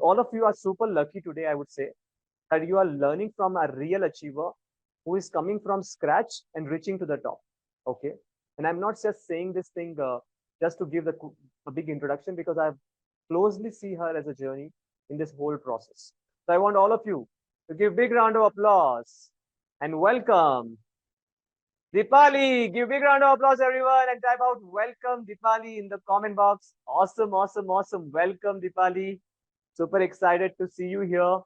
all of you are super lucky today, I would say, that you are learning from a real achiever who is coming from scratch and reaching to the top. Okay. And I'm not just saying this thing just to give a big introduction, because I closely see her as a journey in this whole process. So I want all of you to give big round of applause and welcome Deepali. Give big round of applause, everyone, and type out welcome Deepali in the comment box. Awesome, awesome, awesome. Welcome, Deepali. Super excited to see you here.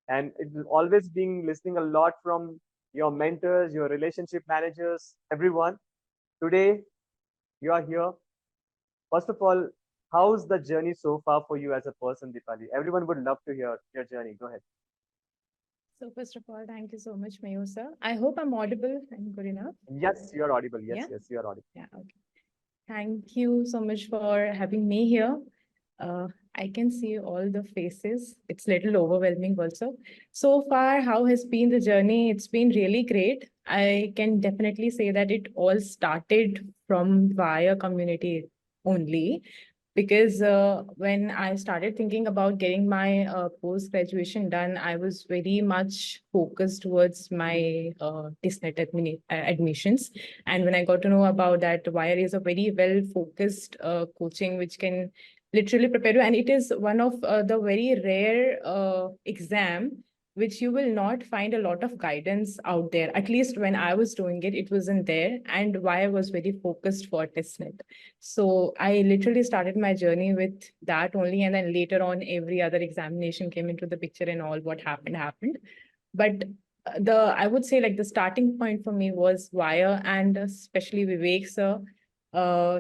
And it's always being listening a lot from your mentors, your relationship managers, everyone. Today, you are here. First of all, how's the journey so far for you as a person, Deepali? Everyone would love to hear your journey. Go ahead. So first of all, thank you so much, Mayur sir. I hope I'm audible and good enough. Yes, you're audible. Yes, Yeah, yes, you're audible. yeah, okay. Thank you so much for having me here. I can see all the faces. It's a little overwhelming also. So far, how has been the journey? It's been really great. I can definitely say that it all started from VAIR community only, because when I started thinking about getting my post graduation done, I was very much focused towards my TISNET admissions. And when I got to know about that, VAIR is a very well focused coaching which can literally prepare you, and it is one of the very rare exam which you will not find a lot of guidance out there. At least when I was doing it, it wasn't there, and why I was very focused for TestNet. So I literally started my journey with that only, and then later on, every other examination came into the picture, and all what happened. But the I would say like the starting point for me was Wire, and especially Vivek sir.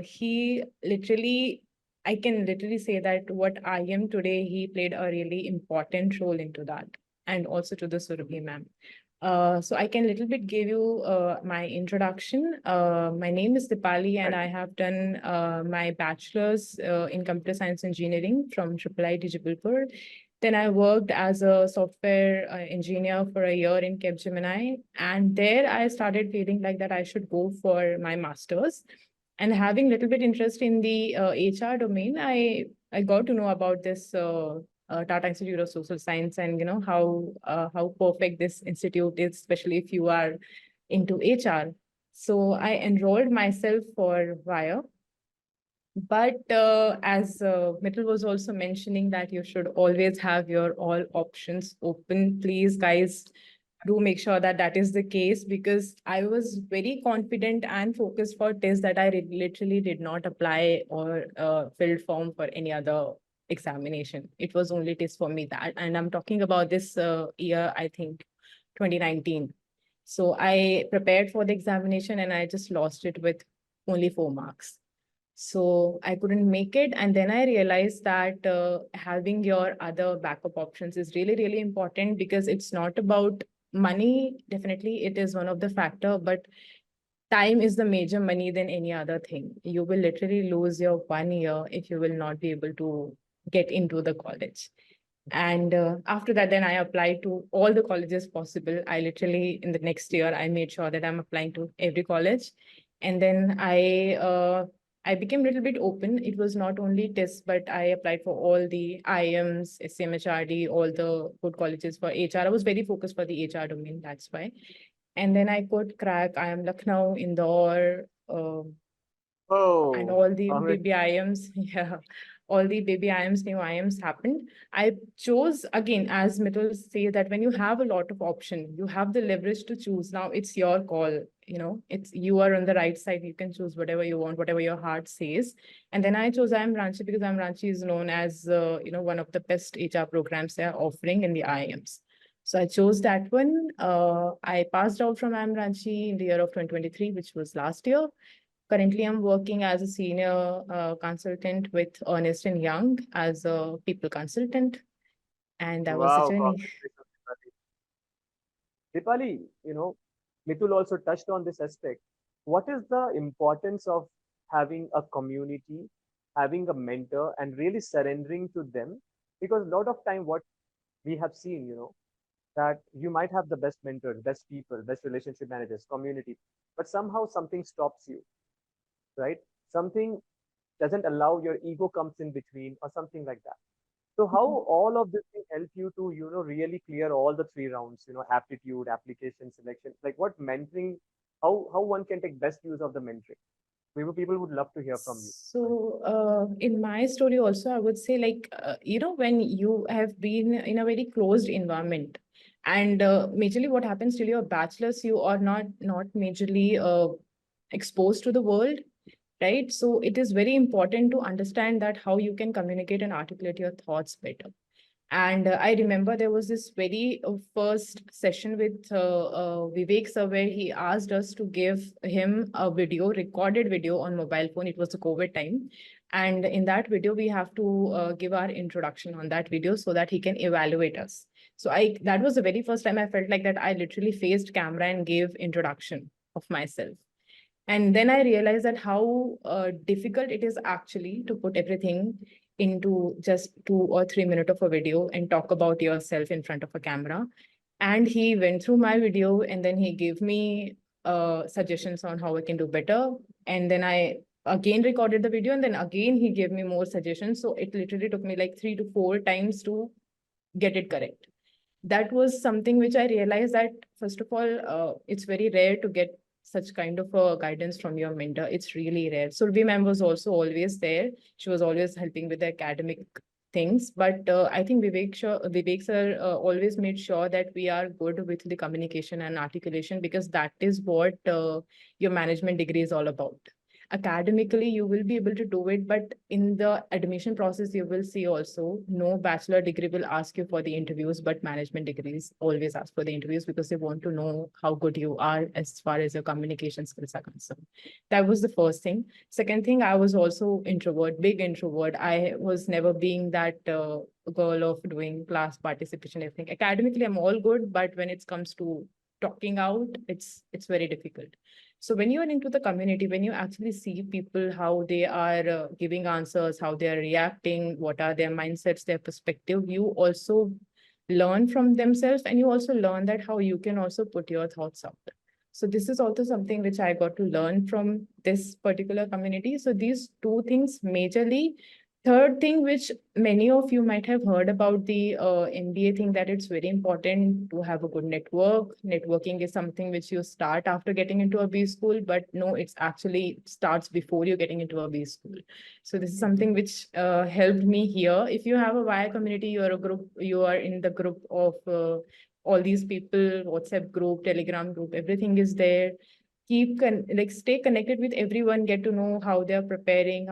He literally, I can literally say that what I am today, he played a really important role into that, and also to the Surabhi ma'am. So I can little bit give you my introduction. My name is Deepali, and I have done my bachelor's in computer science engineering from IIIT Jabalpur. Then I worked as a software engineer for a year in Capgemini, and there I started feeling like that I should go for my master's. And having little bit interest in the HR domain, I got to know about this Tata Institute of Social Science, and how perfect this institute is, especially if you are into HR. So I enrolled myself for VIRE. But as Mittal was also mentioning that you should always have your all options open. Please, guys, do make sure that that is the case, because I was very confident and focused for tests that I literally did not apply or filled form for any other examination. It was only test for me that, and I'm talking about this year, I think 2019. So I prepared for the examination and I just lost it with only 4 marks. So I couldn't make it. And then I realized that having your other backup options is really, really important, because it's not about money. Definitely, it is one of the factor, but time is the major money than any other thing. You will literally lose your 1 year if you will not be able to get into the college. And after that, then I applied to all the colleges possible. I literally, in the next year, I made sure that I'm applying to every college. And then I became a little bit open. It was not only tests, but I applied for all the IIMs, SMHRD, all the good colleges for HR. I was very focused for the HR domain. That's why. And then I could crack IIM Lucknow, Indore, and Oh, all the congrats. baby IIMs. Yeah, all the baby IIMs, new IIMs happened. I chose again, as Mittal says, that when you have a lot of option, you have the leverage to choose. Now it's your call. It's you are on the right side. You can choose whatever you want, whatever your heart says. And then I chose IIM Ranchi, because IIM Ranchi is known as one of the best HR programs they are offering in the IIMs. So I chose that one. I passed out from IIM Ranchi in the year of 2023, which was last year. Currently, I'm working as a senior consultant with Ernst& Young as a people consultant, and that was the Wow, journey. congratulations, Deepali. Mitul also touched on this aspect. What is the importance of having a community, having a mentor, and really surrendering to them? Because a lot of time, what we have seen, that you might have the best mentors, best people, best relationship managers, community, but somehow something stops you, right? Something doesn't allow, your ego comes in between or something like that. So how all of this will help you to, really clear all the three rounds, aptitude, application, selection, like what mentoring, how one can take best use of the mentoring. People would love to hear from you. So, in my story also, I would say like, when you have been in a very closed environment, and majorly what happens till you're bachelor's, you are not majorly exposed to the world, right? So it is very important to understand that how you can communicate and articulate your thoughts better. And I remember there was this very first session with Vivek sir, where he asked us to give him a video, recorded video on mobile phone. It was the COVID time. And in that video, we have to give our introduction on that video so that he can evaluate us. So that was the very first time I felt like that I literally faced camera and gave introduction of myself. And then I realized that how difficult it is actually to put everything into just 2 or 3 minutes of a video and talk about yourself in front of a camera. And he went through my video and then he gave me suggestions on how I can do better. And then I again recorded the video and then again he gave me more suggestions. So it literally took me like 3 to 4 times to get it correct. That was something which I realized that, first of all, it's very rare to get such kind of a guidance from your mentor. It's really rare. So Ma'am was also always there. She was always helping with the academic things. But I think Vivek sir always made sure that we are good with the communication and articulation, because that is what your management degree is all about. Academically, you will be able to do it, but in the admission process, you will see also no bachelor degree will ask you for the interviews, but management degrees always ask for the interviews because they want to know how good you are as far as your communication skills are concerned. That was the first thing. Second thing, I was also introvert, big introvert. I was never being that girl of doing class participation, everything. Academically, I'm all good, but when it comes to talking out, it's very difficult. So when you are into the community, when you actually see people, how they are giving answers, how they are reacting, what are their mindsets, their perspective, you also learn from themselves, and you also learn that how you can also put your thoughts out. So this is also something which I got to learn from this particular community. So these two things majorly. Third thing, which many of you might have heard about the MBA thing, that it's very important to have a good network. Networking is something which you start after getting into a B school, but no, it's actually starts before you're getting into a B school. So this is something which helped me here. If you have a VAIR community, you are in the group of all these people, WhatsApp group, Telegram group, everything is there. Stay connected with everyone, get to know how they're preparing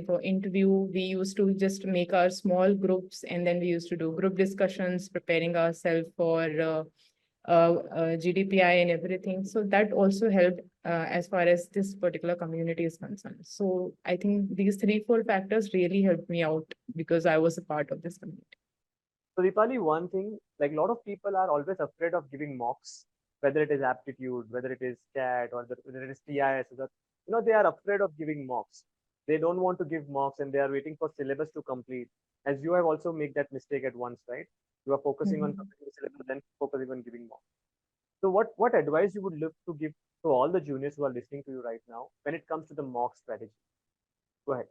for interview. We used to just make our small groups, and then we used to do group discussions, preparing ourselves for GDPI and everything. So that also helped as far as this particular community is concerned. So I think these 3-4 factors really helped me out because I was a part of this community. So Deepali, one thing, like a lot of people are always afraid of giving mocks, whether it is aptitude, whether it is CAT, or whether it is TIS, they are afraid of giving mocks. They don't want to give mocks and they are waiting for syllabus to complete. As you have also made that mistake at once, right? You are focusing on completing the syllabus, then focusing on giving mocks. So what advice you would look to give to all the juniors who are listening to you right now when it comes to the mock strategy? Go ahead.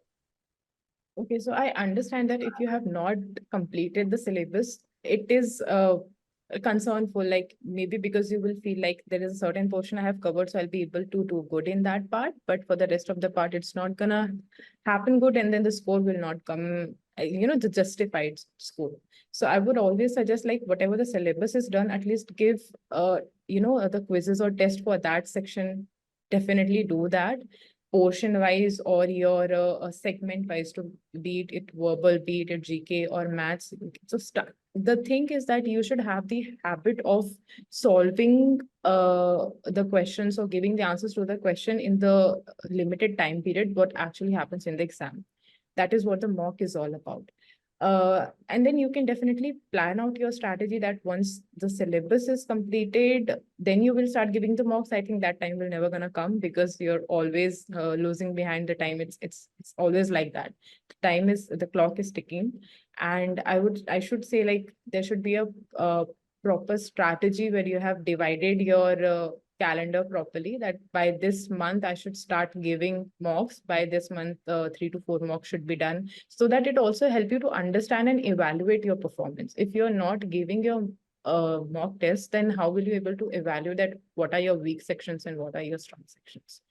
Okay, so I understand that if you have not completed the syllabus, it is a concern for, like, maybe because you will feel like there is a certain portion I have covered, so I'll be able to do good in that part. But for the rest of the part, it's not gonna happen good, and then the score will not come, the justified score. So I would always suggest, like, whatever the syllabus is done, at least give the quizzes or test for that section. Definitely do that portion wise, or your segment wise, to be it verbal, be it GK or maths. So the thing is that you should have the habit of solving the questions or giving the answers to the question in the limited time period, what actually happens in the exam. That is what the mock is all about. And then you can definitely plan out your strategy that once the syllabus is completed, then you will start giving the mocks. I think that time will never gonna come because you're always losing behind the time. It's always like that. The clock is ticking, and I should say, like, there should be a proper strategy where you have divided your calendar properly, that by this month I should start giving mocks, by this month 3 to 4 mocks should be done, so that it also help you to understand and evaluate your performance. If you're not giving your mock test, then how will you able to evaluate that what are your weak sections and what are your strong sections?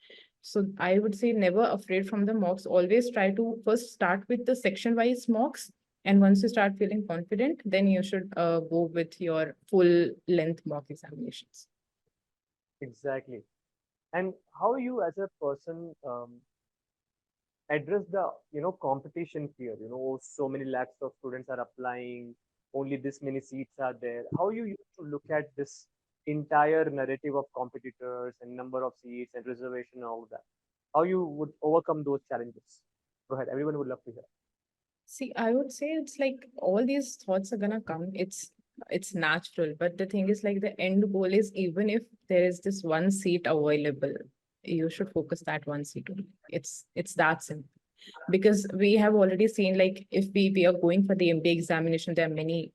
So I would say never afraid from the mocks. Always try to first start with the section wise mocks, and once you start feeling confident, then you should go with your full length mock examinations. Exactly. And how you as a person address the competition fear, oh, so many lakhs of students are applying, only this many seats are there. How you used to look at this entire narrative of competitors and number of seats and reservation and all that? How you would overcome those challenges? Go ahead, everyone would love to hear. See, I would say it's like all these thoughts are gonna come. It's natural, but the thing is like the end goal is, even if there is this one seat available, you should focus that one seat only. It's that simple. Because we have already seen, like if we are going for the MBA examination, there are many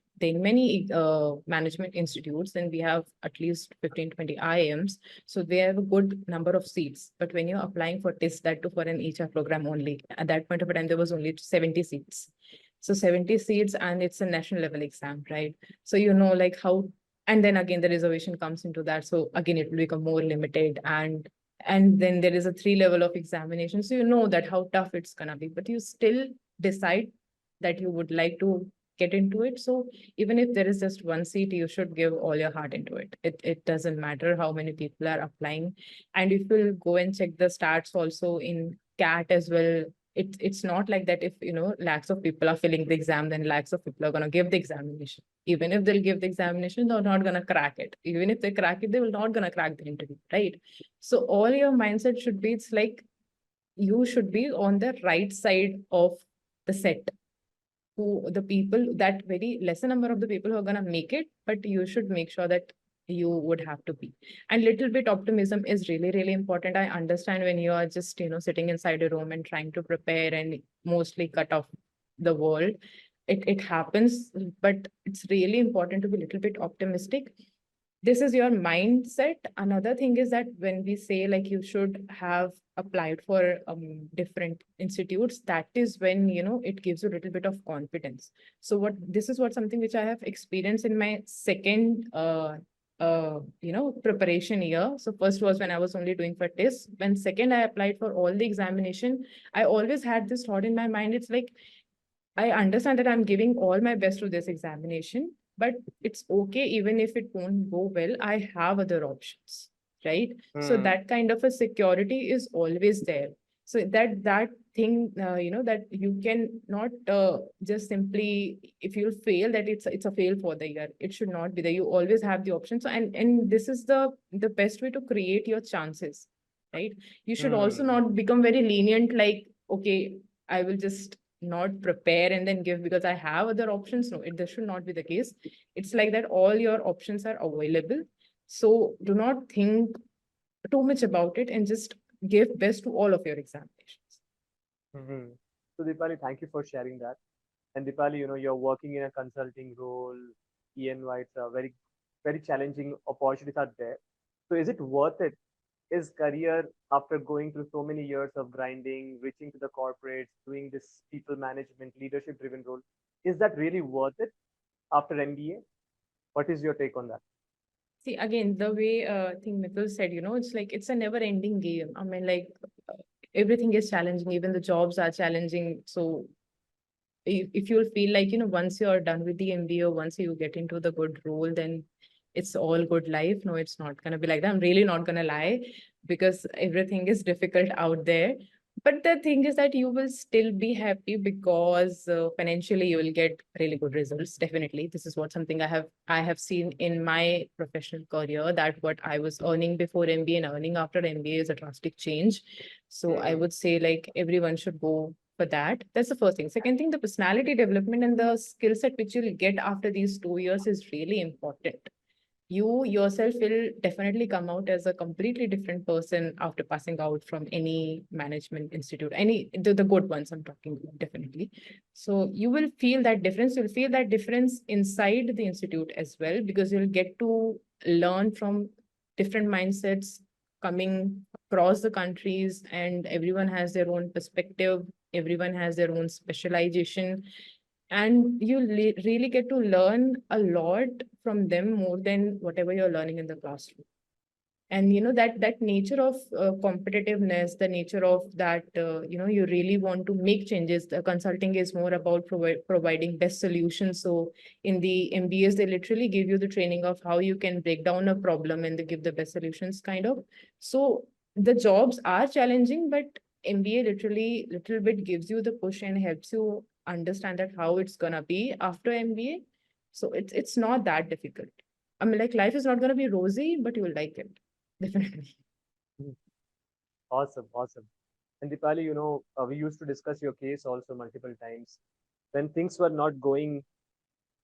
management institutes, and we have at least 15-20 IIMs. So they have a good number of seats. But when you're applying for TIS, that too for an HR program only, at that point of time, there was only 70 seats. So 70 seats, and it's a national level exam, right? So like how, and then again the reservation comes into that. So again, it will become more limited, and then there is a 3 level of examination. So that how tough it's gonna be, but you still decide that you would like to get into it. So even if there is just one seat, you should give all your heart into it. It doesn't matter how many people are applying. And if you'll go and check the stats also in CAT as well, it's not like that if lakhs of people are filling the exam, then lakhs of people are going to give the examination. Even if they'll give the examination, they're not going to crack it. Even if they crack it, they will not going to crack the interview, right? So all your mindset should be, it's like you should be on the right side of the set, who the people, that very lesser number of the people who are going to make it, but you should make sure that you would have to be. And little bit optimism is really, really important. I understand when you are just, sitting inside a room and trying to prepare and mostly cut off the world. It happens, but it's really important to be a little bit optimistic. This is your mindset. Another thing is that when we say like you should have applied for different institutes, that is when it gives you a little bit of confidence. So this is what something which I have experienced in my second preparation year. So first was when I was only doing for tests. When second I applied for all the examination, I always had this thought in my mind. It's like, I understand that I'm giving all my best to this examination, but it's okay even if it won't go well. I have other options, right? So that kind of a security is always there. So that thing, that you can not just simply, if you fail, that it's a fail for the year. It should not be there. You always have the option. So and this is the best way to create your chances, right? You should also not become very lenient, like, okay, I will just not prepare and then give because I have other options. No, this should not be the case. It's like that all your options are available. So do not think too much about it and just give best to all of your examinations. So Deepali, thank you for sharing that. And Deepali, you're working in a consulting role, ENY, it's a very, very challenging opportunities are there. So is it worth it? Is career, after going through so many years of grinding, reaching to the corporates, doing this people management, leadership driven role, is that really worth it after MBA? What is your take on that? See, again, the way I think Mithil said, it's like it's a never ending game. I mean, like everything is challenging, even the jobs are challenging. So if you'll feel like, once you're done with the MBA, once you get into the good role, then it's all good life. No, it's not going to be like that. I'm really not going to lie, because everything is difficult out there. But the thing is that you will still be happy because financially you will get really good results. Definitely, this is what something I have seen in my professional career, that what I was earning before MBA and earning after MBA is a drastic change. So I would say like everyone should go for that. That's the first thing. Second thing, the personality development and the skill set which you'll get after these 2 years is really important. You yourself will definitely come out as a completely different person after passing out from any management institute, the good ones I'm talking about, definitely. So you will feel that difference. You'll feel that difference inside the institute as well, because you'll get to learn from different mindsets coming across the countries, and everyone has their own perspective, everyone has their own specialization, and you really get to learn a lot from them more than whatever you're learning in the classroom. And that nature of competitiveness, the nature of that, you really want to make changes. The consulting is more about providing best solutions. So in the MBAs, they literally give you the training of how you can break down a problem, and they give the best solutions kind of. So the jobs are challenging, but MBA literally little bit gives you the push and helps you understand that how it's gonna be after MBA. So it's not that difficult. I mean, like, life is not gonna be rosy, but you will like it. Definitely. Mhm. Awesome, awesome. And Dipali, we used to discuss your case also multiple times. When things were not going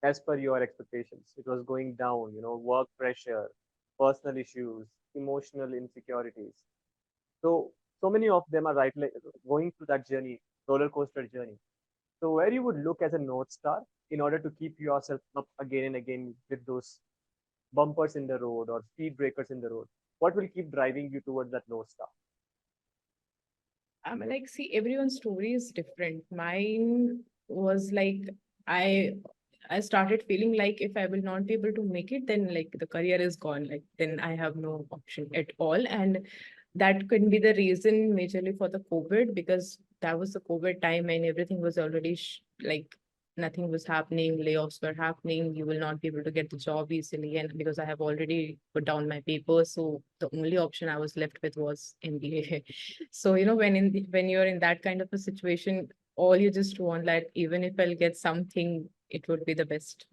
as per your expectations, it was going down, work pressure, personal issues, emotional insecurities. So, so many of them are right, like going through that journey, roller coaster journey. So, where you would look as a North Star in order to keep yourself up again and again with those bumpers in the road or speed breakers in the road? What will keep driving you towards that North Star? I mean, like, see, everyone's story is different. Mine was like, I I started feeling like if I will not be able to make it, then like the career is gone. Like then I have no option at all. And that could be the reason majorly for the COVID, because that was the COVID time and everything was already like nothing was happening, layoffs were happening, you will not be able to get the job easily. And because I have already put down my papers, so the only option I was left with was MBA. So, when you're in that kind of a situation, all you just want that even if I'll get something, it would be the best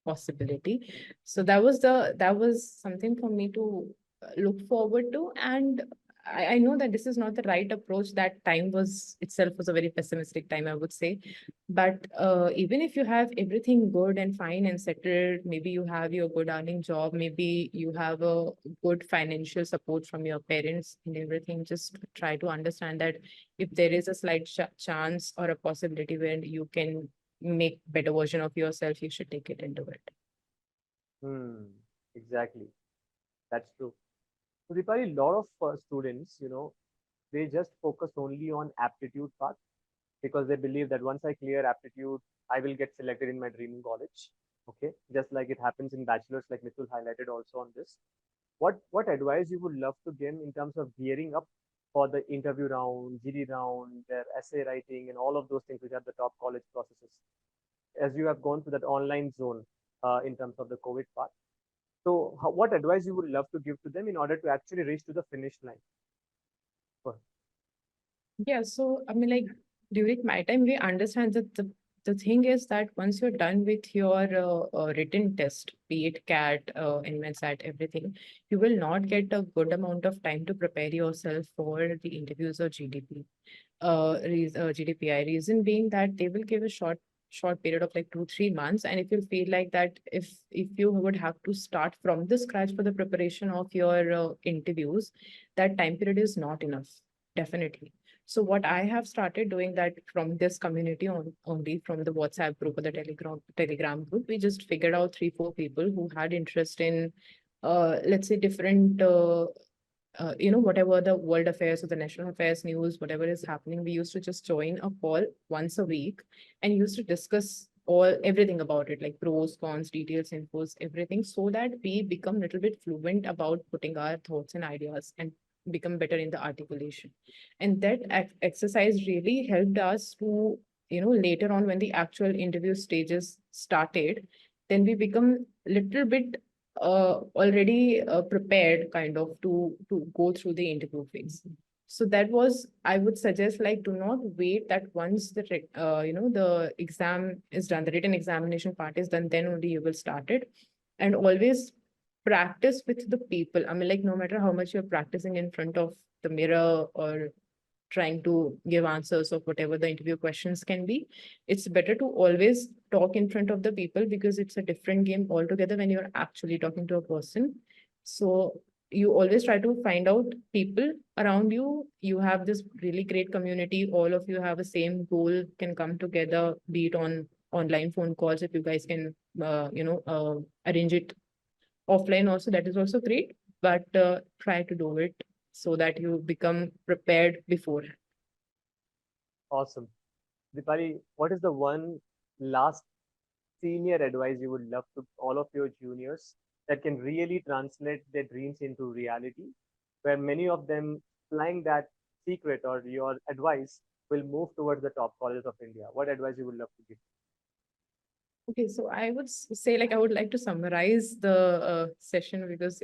possibility. So that was something for me to look forward to. And I know that this is not the right approach. That time was itself was a very pessimistic time, I would say. But even if you have everything good and fine and settled, maybe you have your good earning job, maybe you have a good financial support from your parents and everything, just try to understand that if there is a slight chance or a possibility where you can make better version of yourself, you should take it into it. Hmm, exactly. That's true. So, Dipali, a lot of students, they just focus only on aptitude part because they believe that once I clear aptitude, I will get selected in my dream college. Okay, just like it happens in bachelors, like Mithul highlighted also on this. What advice you would love to give in terms of gearing up for the interview round, GD round, their essay writing, and all of those things which are the top college processes, as you have gone through that online zone in terms of the COVID part. So, what advice you would love to give to them in order to actually reach to the finish line? Go Yeah, so I mean, like, during my time, we understand that the thing is that once you're done with your written test, be it CAT, NMAT, everything, you will not get a good amount of time to prepare yourself for the interviews or GDP. GDPI. Reason being that they will give a short period of like 2-3 months, and if you feel like that, if you would have to start from the scratch for the preparation of your interviews, that time period is not enough, definitely. So what I have started doing, that from this community only from the WhatsApp group or the Telegram group, we just figured out 3-4 people who had interest in let's say different whatever the world affairs or the national affairs news, whatever is happening, we used to just join a call once a week and used to discuss everything about it, like pros, cons, details, infos, everything, so that we become a little bit fluent about putting our thoughts and ideas and become better in the articulation. And that exercise really helped us to, later on when the actual interview stages started, then we become little bit already prepared kind of to go through the interview phase. So that was, I would suggest, like, do not wait that once the exam is done, the written examination part is done, then only you will start it. And always practice with the people. I mean, like, no matter how much you're practicing in front of the mirror or trying to give answers of whatever the interview questions can be, it's better to always talk in front of the people, because it's a different game altogether when you're actually talking to a person. So you always try to find out people around you. You have this really great community, all of you have the same goal, can come together, be it on online phone calls. If you guys can arrange it offline also, that is also great. but try to do it so that you become prepared beforehand. Awesome. Dipali, what is the one last senior advice you would love to all of your juniors that can really translate their dreams into reality, where many of them applying that secret or your advice will move towards the top colleges of India? What advice you would love to give? Okay, so I would say, like, I would like to summarize the session because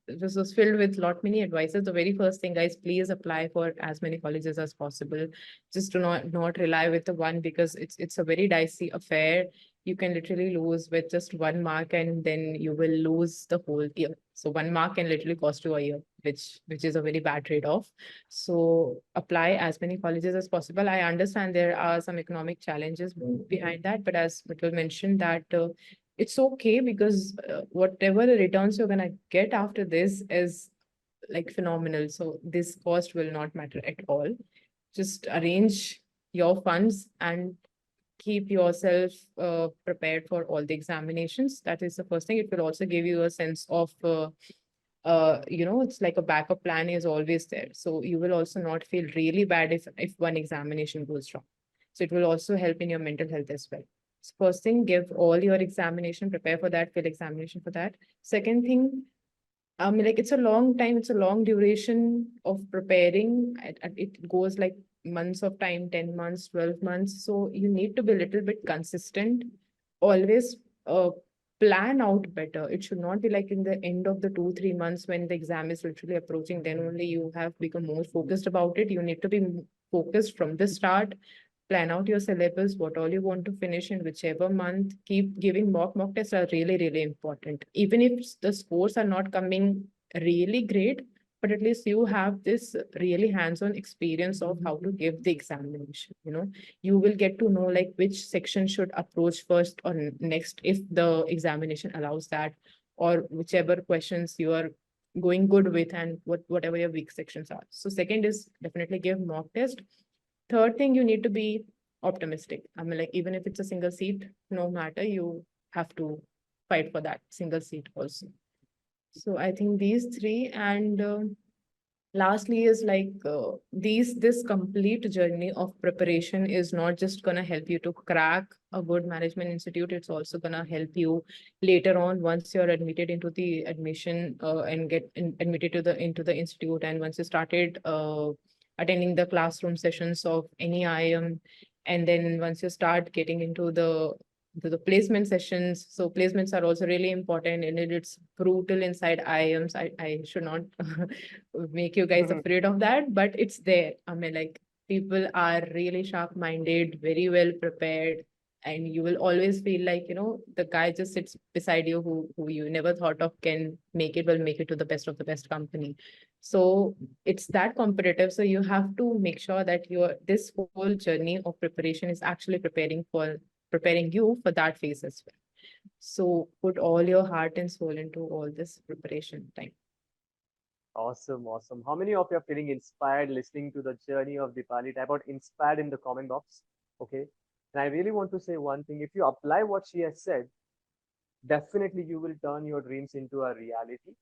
this was filled with lot many advices. The very first thing, guys, please apply for as many colleges as possible. Just do not rely with the one, because it's a very dicey affair. You can literally lose with just 1 mark, and then you will lose the whole year. So 1 mark can literally cost you a year, which is a very bad trade-off. So apply as many colleges as possible. I understand there are some economic challenges behind that, but as Mitchell mentioned, that it's okay, because whatever the returns you're gonna get after this is like phenomenal. So this cost will not matter at all. Just arrange your funds and keep yourself prepared for all the examinations. That is the first thing. It will also give you a sense of it's like a backup plan is always there. So you will also not feel really bad if one examination goes wrong. So it will also help in your mental health as well. So first thing, give all your examination, prepare for that, fill examination for that. Second thing, like it's a long time, it's a long duration of preparing. It goes like months of time, 10 months, 12 months. So you need to be a little bit consistent. Always plan out better. It should not be like in the end of the 2, 3 months when the exam is literally approaching, then only you have become more focused about it. You need to be focused from the start. Plan out your syllabus, what all you want to finish in whichever month. Keep giving mock tests are really, really important. Even if the scores are not coming really great, but at least you have this really hands-on experience of how to give the examination. You will get to know like which section should approach first or next, if the examination allows that, or whichever questions you are going good with, and whatever your weak sections are. So second is definitely give mock test. Third thing, you need to be optimistic. I mean, like, even if it's a single seat, no matter, you have to fight for that single seat also. So I think these three, and lastly is like this complete journey of preparation is not just going to help you to crack a good management institute. It's also going to help you later on, once you're admitted into the admission and admitted to the into the institute, and once you started attending the classroom sessions of any IIM, and then once you start getting into the placement sessions. So placements are also really important, and it's brutal inside IIMs. I should not make you guys afraid of that, but it's there. I mean, like, people are really sharp-minded, very well prepared, and you will always feel like, the guy just sits beside you who you never thought of can will make it to the best of the best company. So it's that competitive. So you have to make sure that this whole journey of preparation is actually preparing you for that phase as well. So put all your heart and soul into all this preparation time. Awesome, awesome. How many of you are feeling inspired listening to the journey of Dipali? Type out inspired in the comment box. Okay. And I really want to say one thing. If you apply what she has said, definitely you will turn your dreams into a reality.